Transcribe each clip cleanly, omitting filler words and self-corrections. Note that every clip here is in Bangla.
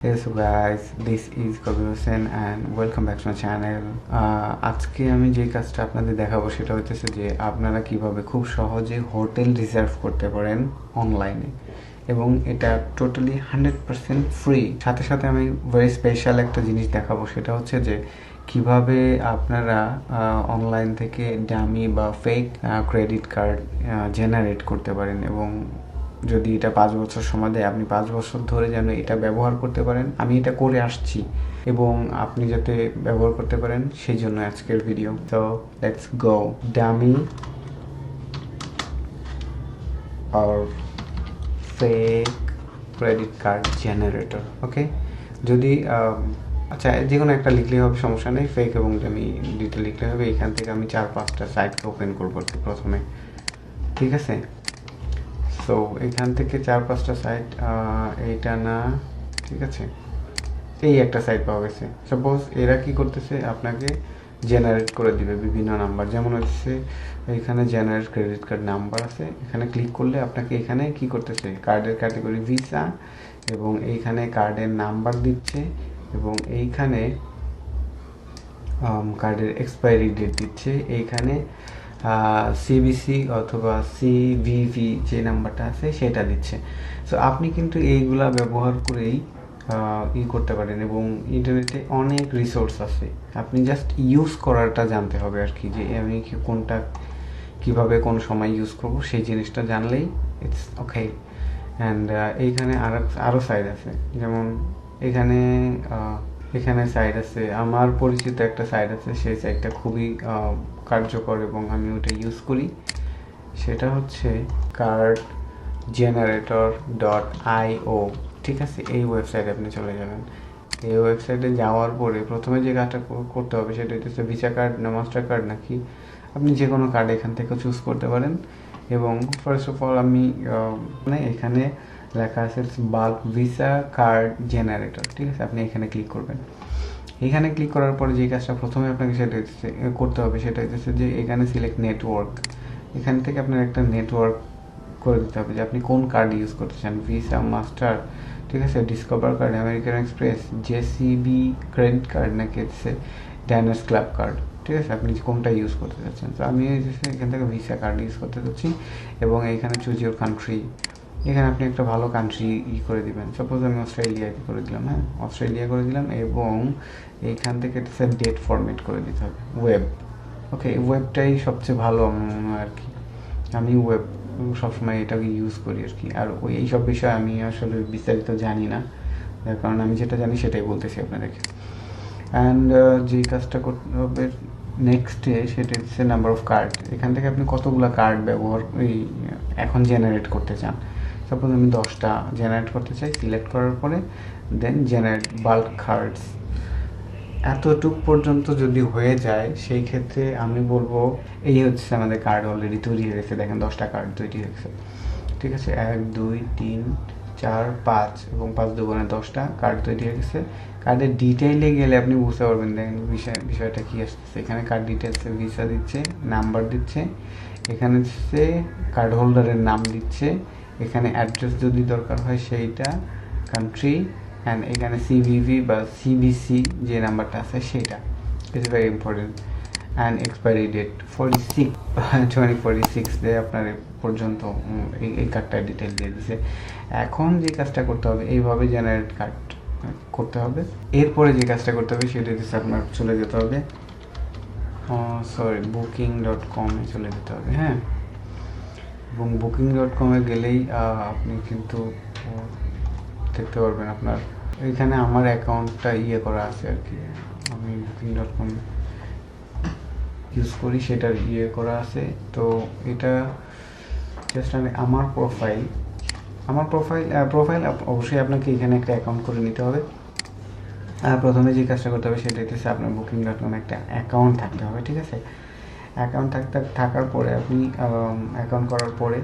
Hey so guys, this is Kabir019 and welcome back to my channel. আজকে আমি যে কাজটা আপনাদের দেখাবো সেটা হচ্ছে যে আপনারা কিভাবে খুব সহজে হোটেল রিজার্ভ করতে পারেন অনলাইনে, এবং এটা টোটালি 100% ফ্রি। সাথে সাথে আমি ভেরি স্পেশাল একটা জিনিস দেখাবো, সেটা হচ্ছে যে কিভাবে আপনারা অনলাইন থেকে ডামি বা ফেক ক্রেডিট কার্ড জেনারেট করতে পারেন, এবং যদি এটা 5 বছর সময় দেয় আপনি 5 বছর ধরে যেন এটা ব্যবহার করতে পারেন। আমি এটা করে আসছি এবং আপনি যাতে ব্যবহার করতে পারেন সেই জন্য আজকের ভিডিও। তো লেটস গো। ডামি আর fake credit card generator. Okay, যদি আচ্ছা যে কোনো একটা লিখলেই হবে, সমস্যা নেই। ফেক এবং ডামি দুইটা লিখলে হবে। এখান থেকে আমি 4-5টা সাইটকে ওপেন করবো প্রথমে, ঠিক আছে? সো এখান থেকে 4-5টা সাইট, এইটা না, ঠিক আছে, এই একটা সাইট পাওয়া গেছে। সাপোজ এরা কি করতেছে, আপনাকে জেনারেট করে দিবে বিভিন্ন নাম্বার, যেমন হচ্ছে এখানে জেনারেট ক্রেডিট কার্ড নাম্বার আছে। এখানে ক্লিক করলে আপনাকে এখানে কি করতেছে, কার্ডের ক্যাটাগরি ভিসা, এবং এইখানে কার্ডের নাম্বার দিচ্ছে, এবং এইখানে কার্ডের এক্সপায়ারি ডেট দিচ্ছে। এইখানে সিবিসি অথবা সিভিভি যে নাম্বারটা আছে সেটা দিচ্ছে। সো আপনি কিন্তু এইগুলা ব্যবহার করেই করতে পারেন, এবং ইন্টারনেটে অনেক রিসোর্স আছে। আপনি জাস্ট ইউজ করাটা জানতে হবে আর কি, যে আমি কোনটা কিভাবে কোন সময় ইউজ করব সেই জিনিসটা জানলেই ইটস ওকে। অ্যান্ড এইখানে আরও সাইট আছে, যেমন এখানে সাইট আছে, আমার পরিচিত একটা সাইট আছে, সেই সাইটটা খুবই কার্যকর এবং আমি ওটা ইউজ করি। সেটা হচ্ছে cardgenerator.io, ঠিক আছে? এই ওয়েবসাইটে আপনি চলে যাবেন। এই ওয়েবসাইটে যাওয়ার পরে প্রথমে যে কাজটা করতে হবে সেটা হচ্ছে ভিসা কার্ড না মাস্টার কার্ড, নাকি আপনি যে কোনো কার্ড এখান থেকে চুজ করতে পারেন। এবং ফার্স্ট অফ অল আমি এখানে লেখা আছে বাল্ক ভিসা কার্ড জেনারেটর, ঠিক আছে? আপনি এখানে ক্লিক করবেন। এখানে ক্লিক করার পরে যে কাজটা প্রথমে আপনাকে সেটা করতে হবে সেটা হচ্ছে যে এখানে সিলেক্ট নেটওয়ার্ক। এখান থেকে আপনার একটা নেটওয়ার্ক করে দিতে হবে যে আপনি কোন কার্ড ইউজ করতে চান, ভিসা, মাস্টার, ঠিক আছে, discover card, American express, JCB credit card, নাকি হচ্ছে ডাইনার্স ক্লাব কার্ড, ঠিক আছে? আপনি কোনটা ইউজ করতে চাচ্ছেন। তো আমি এখান থেকে ভিসা কার্ড ইউজ করতে চাচ্ছি, এবং এইখানে চুজ ইউর কান্ট্রি। এখানে আপনি একটা ভালো কান্ট্রি করে দিবেন। সাপোজ আমি অস্ট্রেলিয়া করে দিলাম, হ্যাঁ, অস্ট্রেলিয়া করে দিলাম, এবং এইখান থেকে ডেট ফরম্যাট করে দিতে হবে, ওয়েব। ওকে, ওয়েবটাই সবচেয়ে ভালো আমার মনে হয় আর কি। আমি ওয়েব সবসময় এটাকে ইউজ করি আর কি। আর এইসব বিষয়ে আমি আসলে বিস্তারিত জানি না, যার কারণে আমি যেটা জানি সেটাই বলতেছি আপনাদেরকে। অ্যান্ড যে কাজটা করতে হবে নেক্সটে সেটা হচ্ছে নাম্বার অফ কার্ড। এখান থেকে আপনি কতগুলো কার্ড এখন জেনারেট করতে চান। সাপোজ আমি 10টা জেনারেট করতে চাই। সিলেক্ট করার পরে দেন জেনারেট বাল্ক কার্ডস। এতটুক পর্যন্ত যদি হয়ে যায় সেই ক্ষেত্রে আমি বলবো এই হচ্ছে আমাদের কার্ড অলরেডি তৈরি হয়ে গেছে। দেখেন 10টা কার্ড তৈরি হয়ে গেছে, ঠিক আছে? 1 2 3 4 5 এবং 5 2 10টা কার্ড তৈরি হয়ে গেছে। কার্ডের ডিটেইলে গেলে আপনি বুঝতে পারবেন। দেখেন বিষয়টা কী আসতেছে। এখানে কার্ড ডিটেলসে ভিসা দিচ্ছে, নাম্বার দিচ্ছে, এখানে হচ্ছে কার্ড হোল্ডারের নাম দিচ্ছে, এখানে অ্যাড্রেস যদি দরকার হয় সেইটা, কান্ট্রি, অ্যান্ড এখানে সিভিভি বা সিবিসি যে নাম্বারটা আছে সেইটা। It's very important. And expiry date 2046 দিয়ে আপনার পর্যন্ত এই কার্ডটার ডিটেল দিয়ে দিছে। এখন যে কাজটা করতে হবে, এইভাবে জেনারেট কার্ড করতে হবে। এরপরে যে কাজটা করতে হবে সেটা হচ্ছে আপনার চলে যেতে হবে booking.com-এ চলে যেতে হবে, হ্যাঁ। এবং booking.com-এ গেলেই আপনি কিন্তু দেখতে পারবেন আপনার এখানে আমার অ্যাকাউন্টটা করা আছে আর কি। আমি booking.com ইউজ করি, সেটার করা আছে। তো এটা জাস্ট আমি আমার প্রোফাইল অবশ্যই আপনাকে এখানে একটা অ্যাকাউন্ট করে নিতে হবে। প্রথমে যে কাজটা করতে হবে সেটা হচ্ছে আপনার booking.com একটা অ্যাকাউন্ট থাকতে হবে, ঠিক আছে? অ্যাকাউন্ট থাকার পরে আপনি অ্যাকাউন্ট করার পরে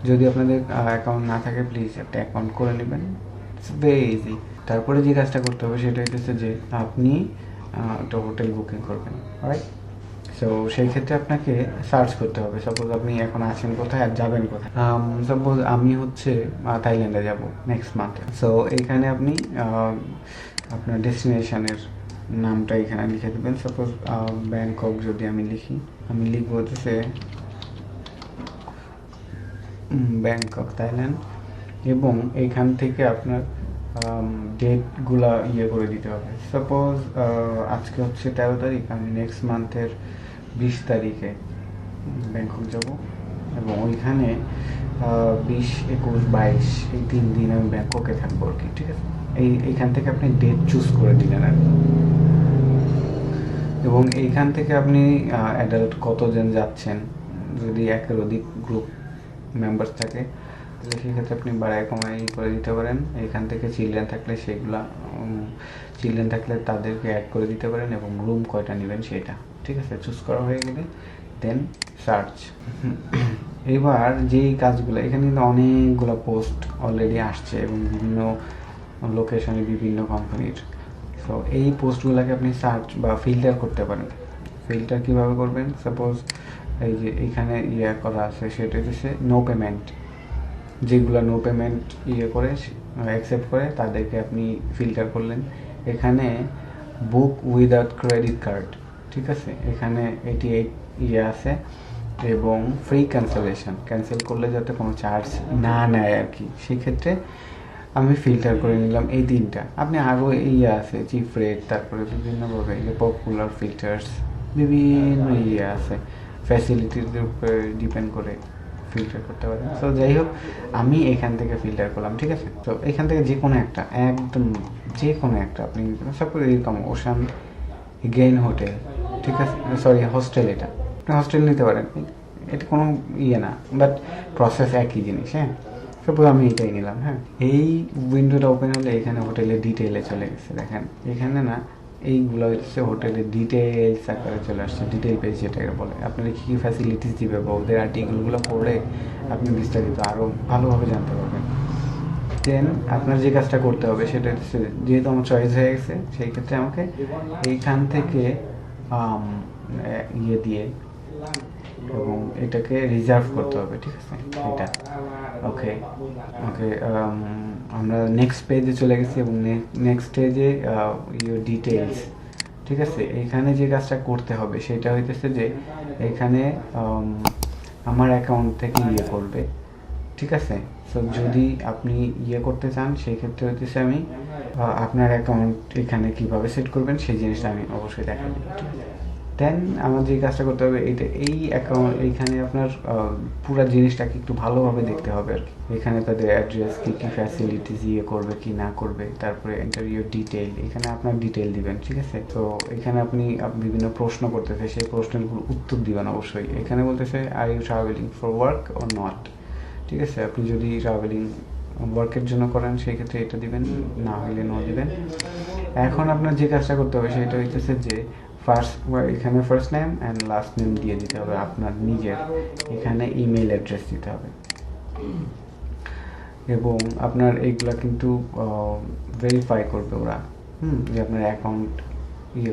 যদি আপনাদের অ্যাকাউন্ট না থাকে প্লিজ একটা অ্যাকাউন্ট করে নেবেন। It's very easy. তারপরে যে কাজটা করতে হবে সেটা হচ্ছে যে আপনি একটা হোটেল বুকিং করবেন, রাইট? সো সেই ক্ষেত্রে আপনাকে সার্চ করতে হবে। সাপোজ আপনি এখন আছেন কোথায় আর যাবেন কোথায়। সাপোজ আমি হচ্ছে থাইল্যান্ডে যাব নেক্সট মান্থে। সো এইখানে আপনি আপনার ডেস্টিনেশনের নামটা এখানে লিখে দেবেন। সাপোজ ব্যাংকক যদি আমি লিখি, আমি লিখবো হচ্ছে ব্যাংকক থাইল্যান্ড, এবং এইখান থেকে আপনার ডেটগুলা করে দিতে হবে। সাপোজ আজকে হচ্ছে 13 তারিখ, আমি নেক্সট মান্থের 20 তারিখে ব্যাংকক যাব, এবং ওইখানে 20, 21, 22 এই 3 দিন আমি ব্যাংককে থাকবো আর কি। ঠিক আছে, এইখান থেকে আপনি ডেট চুজ করে দিলেন আর কি, এবং এইখান থেকে আপনি অ্যাডাল্ট কতজন যাচ্ছেন, যদি একের অধিক গ্রুপ মেম্বার্স থাকে তাহলে সেক্ষেত্রে আপনি বাড়ায় কমায় করে দিতে পারেন। এখান থেকে চিলড্রেন থাকলে তাদেরকে অ্যাড করে দিতে পারেন, এবং রুম কয়টা নেবেন সেটা। ঠিক আছে, চুজ করা হয়ে গেলে দেন সার্চ। এবার যেই কাজগুলো, এখানে কিন্তু অনেকগুলো পোস্ট অলরেডি আসছে এবং বিভিন্ন লোকেশনে বিভিন্ন কোম্পানির। সো এই পোস্টগুলোকে আপনি সার্চ বা ফিল্টার করতে পারেন। ফিল্টার কীভাবে করবেন? সাপোজ এই যে এইখানে করা আছে, সেটা হচ্ছে নো পেমেন্ট। যেগুলো নো পেমেন্ট করে অ্যাকসেপ্ট করে তাদেরকে আপনি ফিল্টার করলেন। এখানে বুক উইদাউট ক্রেডিট কার্ড, ঠিক আছে, এখানে 88 আছে, এবং ফ্রি ক্যান্সেল করলে যাতে কোনো চার্জ না নেয় আর কি, সেক্ষেত্রে আমি ফিল্টার করে নিলাম এই 3টা। আপনি আরও আছে চিপ রেট, তারপরে বিভিন্নভাবে পপুলার ফিল্টার্স, বিভিন্ন আছে, ফ্যাসিলিটির উপরে ডিপেন্ড করে ফিল্টার করতে পারেন। সো যাই হোক, আমি এখান থেকে ফিল্টার করলাম। ঠিক আছে, তো এখান থেকে যে কোনো একটা, একদম যে কোনো একটা আপনি সাপোজ এরকম ওশান গ্রেন হোটেল, ঠিক আছে, সরি হোস্টেল, এটা আপনি হোস্টেল নিতে পারেন, এটা কোনো না, বাট প্রসেস একই জিনিস। হ্যাঁ, সাপোজ আমি এটাই নিলাম। হ্যাঁ, এই উইন্ডোটা ওপেন হলে এখানে হোটেলের ডিটেইলে চলে গেছে। দেখেন এখানে না, এইগুলো হচ্ছে হোটেলের ডিটেলস আকারে চলে আসছে, ডিটেল পেজ যেটাকে বলে। আপনারা কী কী ফ্যাসিলিটিস দিবে বা ওদের আর্টিকেলগুলো পড়ে আপনি বিস্তারিত আরও ভালোভাবে জানতে পারবেন। দেন আপনার যে কাজটা করতে হবে সেটা হচ্ছে, যেহেতু আমার চয়েস হয়ে গেছে, সেই ক্ষেত্রে আমাকে এইখান থেকে দিয়ে এবং এটাকে রিজার্ভ করতে হবে। ঠিক আছে, এটা ওকে। আমরা নেক্সট পেজে চলে গেছি, এবং নেক্সট পেজে ডিটেলস। ঠিক আছে, এখানে যে কাজটা করতে হবে সেটা হইতেছে যে এখানে আমার অ্যাকাউন্ট থেকে করবে। ঠিক আছে, সো যদি আপনি করতে চান সেই ক্ষেত্রে হইতেছে আমি আপনার অ্যাকাউন্ট এখানে কিভাবে সেট করবেন সেই জিনিসটা আমি অবশ্যই দেখাই দিই। দেন আমার যে কাজটা করতে হবে, এই অ্যাকাউন্ট এইখানে আপনার পুরো জিনিসটাকে একটু ভালোভাবে দেখতে হবে আর কি। এখানে তাদের অ্যাড্রেস, কী কী ফ্যাসিলিটিস করবে কি না করবে, তারপরে ইন্টারভিউ ডিটেইল, এখানে আপনার ডিটেইল দিবেন। ঠিক আছে, তো এখানে আপনি বিভিন্ন প্রশ্ন করতেছে, সেই প্রশ্নগুলোর উত্তর দিবেন অবশ্যই। এখানে বলতেছে are you travelling for work or not. ঠিক আছে, আপনি যদি ট্রাভেলিং ওয়ার্কের জন্য করেন সেই ক্ষেত্রে এটা দিবেন, না হলে নো দিবেন। এখন আপনার যে কাজটা করতে হবে সেটা হইতেছে যে এখানে first name and last name দিয়ে দিতে হবে আপনার নিজের। এখানে ইমেল অ্যাড্রেস দিতে হবে, এবং আপনার এইগুলা কিন্তু ভেরিফাই করবে ওরা, যে আপনার অ্যাকাউন্ট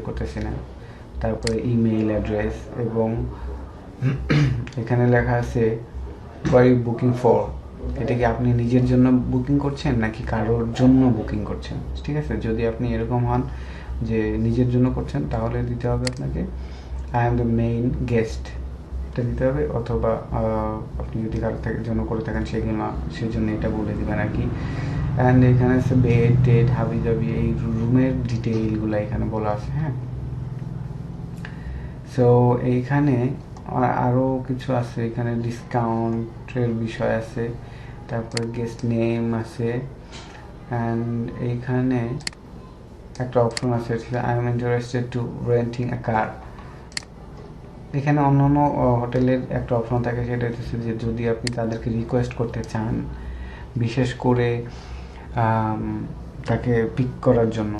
করতেছে না। তারপরে ইমেল অ্যাড্রেস, এবং এখানে লেখা আছে বুকিং ফর, এটা কি আপনি নিজের জন্য বুকিং করছেন নাকি কারোর জন্য বুকিং করছেন। ঠিক আছে, যদি আপনি এরকম হন যে নিজের জন্য করছেন তাহলে দিতে হবে আপনাকে I am the main guest, এটা দিতে হবে, অথবা আপনি যদি কারোর জন্য করে থাকেন সেই জন্য এটা বলে দেবেন আর কি। অ্যান্ড এখানে আছে বেড, ডেট, হাবি জাবি, এই রুমের ডিটেইলগুলো এখানে বলা আছে। হ্যাঁ, সো এইখানে আরও কিছু আছে, এখানে ডিসকাউন্টের বিষয় আছে, তারপরে গেস্ট নেম আছে, অ্যান্ড এইখানে একটা অপশন আছে I am interested to renting a car. এখানে অন্যান্য হোটেলের একটা অপশন থাকে, সেটা হচ্ছে যে যদি আপনি তাদেরকে রিকোয়েস্ট করতে চান, বিশেষ করে তাকে পিক করার জন্য,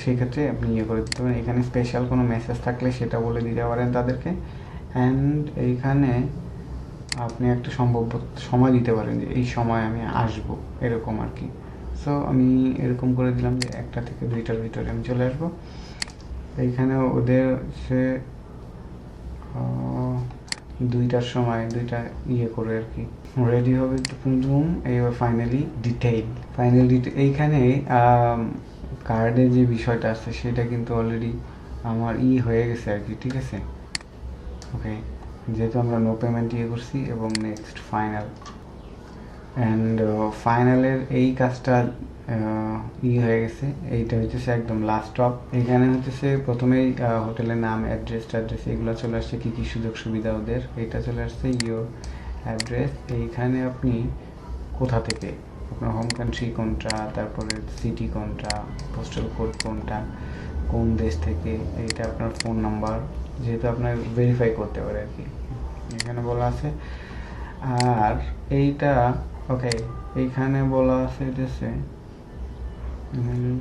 সেই ক্ষেত্রে আপনি করে দিতে পারেন। এখানে স্পেশাল কোনো মেসেজ থাকলে সেটা বলে দিতে পারেন তাদেরকে। অ্যান্ড এইখানে আপনি একটা সম্ভাব্য সময় দিতে পারেন যে এই সময় আমি আসবো, এরকম আর কি। সো আমি এরকম করে দিলাম যে 1টা থেকে 2টার ভিতরে আমি চলে আসবো। এইখানে ওদের সে দুইটার সময় দুইটা করে আর কি রেডি হবে জুম। এইবার ফাইনালি ডিটেইল এইখানে কার্ডের যে বিষয়টা আছে সেটা কিন্তু অলরেডি আমার হয়ে গেছে আর কি, ঠিক আছে। ওকে, যেহেতু আমরা নো পেমেন্ট করছি এবং নেক্সট ফাইনাল অ্যান্ড ফাইনালের এই কাজটা হয়ে গেছে। এইটা হচ্ছে একদম লাস্ট স্টপ। এখানে হচ্ছে প্রথমেই হোটেলের নাম, অ্যাড্রেস এগুলো চলে আসছে, কী কী সুযোগ সুবিধা ওদের, এইটা চলে আসছে ইয়োর অ্যাড্রেস। এইখানে আপনি কোথা থেকে, আপনার হোম কান্ট্রি কোনটা, তারপরে সিটি কোনটা, পোস্টাল কোড কোনটা, কোন দেশ থেকে, এইটা আপনার ফোন নাম্বার, যেহেতু আপনার ভেরিফাই করতে পারে আর কি, এখানে বলা আছে। আর এইটা ওকে, এইখানে বলা আছে হচ্ছে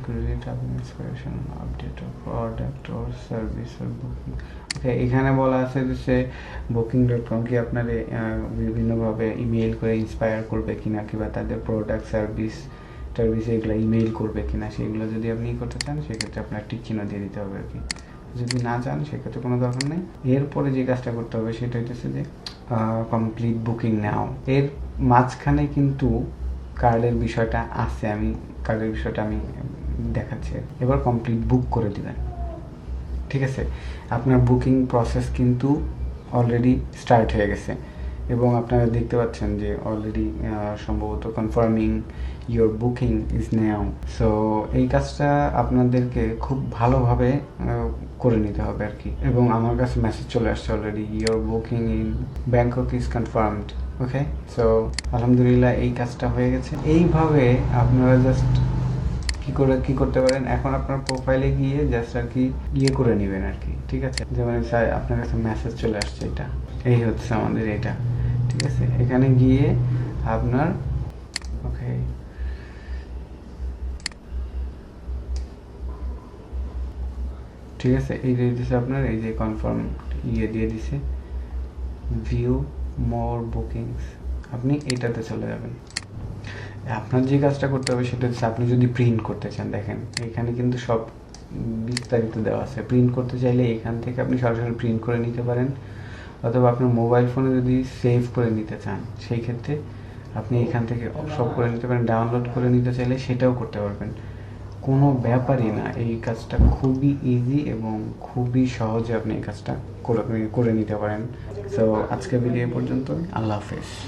credit inspiration update of product or service or booking. ওকে, এখানে বলা আছে যে booking.com কি আপনার বিভিন্নভাবে ইমেইল করে ইন্সপায়ার করবে কিনা, কিংবা তাদের প্রোডাক্ট সার্ভিস এগুলো ইমেইল করবে কিনা, সেগুলো যদি আপনি করতে চান সেক্ষেত্রে আপনার টিক চিহ্ন দিয়ে দিতে হবে আর কি। যদি না চান সেক্ষেত্রে কোনো দরকার নেই। এরপরে যে কাজটা করতে হবে সেটা হচ্ছে যে কমপ্লিট বুকিং নাও। এর মাঝখানে কিন্তু কার্ডের বিষয়টা আছে, আমি দেখাচ্ছি। এবার কমপ্লিট বুক করে দিবেন, ঠিক আছে। আপনার বুকিং প্রসেস কিন্তু অলরেডি স্টার্ট হয়ে গেছে এবং আপনারা দেখতে পাচ্ছেন যে অলরেডি সম্ভবত confirming your booking is now. So এই কাজটা আপনাদেরকে খুব ভালোভাবে করে নিতে হবে আর কি। এবং আমার কাছে মেসেজ চলে আসছে already, your booking in Bangkok is confirmed. Okay, so আলহামদুলিল্লাহ এই কাজটা হয়ে গেছে। এইভাবে আপনারা জাস্ট কি করতে পারেন, এখন আপনার প্রোফাইলে গিয়ে জাস্ট আর কি করে নেবেন আর কি, ঠিক আছে। যেমন আপনার কাছে মেসেজ চলে আসছে, এটা এই হচ্ছে আমাদের এটা, ঠিক আছে। এখানে গিয়ে আপনার ওকে ঠিক আছে, এই যে দিছে আপনার এই যে কনফার্ম দিয়ে দিছে ভিউ মোর বুকিংস, আপনি এইটাতে চলে যাবেন। আপনার যে কাজটা করতে হবে সেটা হচ্ছে আপনি যদি প্রিন্ট করতে চান, দেখেন এখানে কিন্তু সব বিস্তারিত দেওয়া আছে। প্রিন্ট করতে চাইলে এখান থেকে আপনি সরাসরি প্রিন্ট করে নিতে পারেন, অথবা আপনার মোবাইল ফোনে যদি সেভ করে নিতে চান সেই ক্ষেত্রে আপনি এখান থেকে সব করে নিতে পারেন। ডাউনলোড করে নিতে চাইলে সেটাও করতে পারবেন, কোনো ব্যাপারই না। এই কাজটা খুবই ইজি এবং খুবই সহজে আপনি এই কাজটা করে নিতে পারেন। সো আজকের ভিডিও পর্যন্ত, আল্লাহ হাফেজ।